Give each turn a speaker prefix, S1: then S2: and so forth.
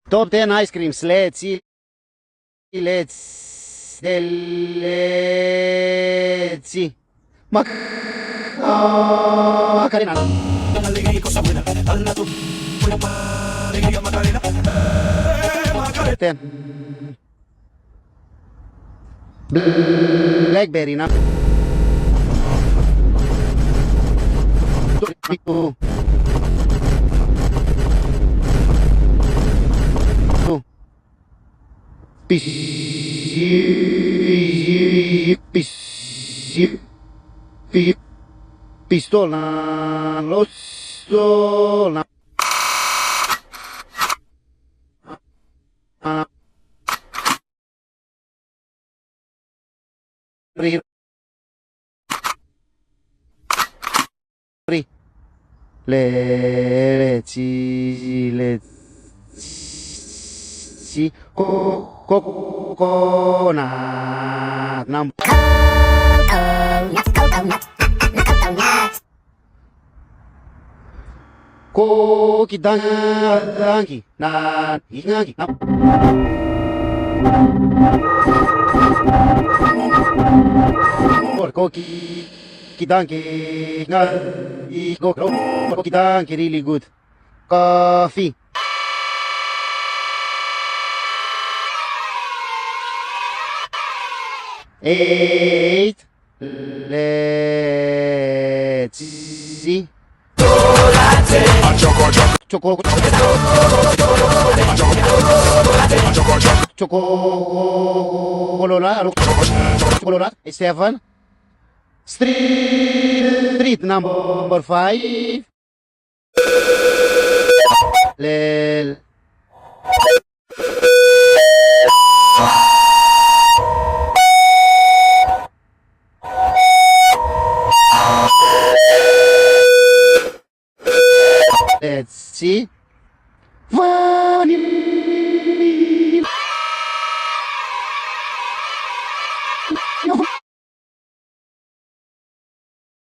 S1: Top 10 ice creams. Let's see. Let's see. Macarena.
S2: Alegría y cosa buena, hala tu buena alegría Macarena. Macarena.
S1: 10. Blackberry. Now. 2. Pistola. Pistola. Let's see. Coconut. Number. Koki danki na ingangi na koki danki na koki danki really good. Coffee. Eight. Let's see. Chocolate. 7. Street number 5. Let's see. Vanilla.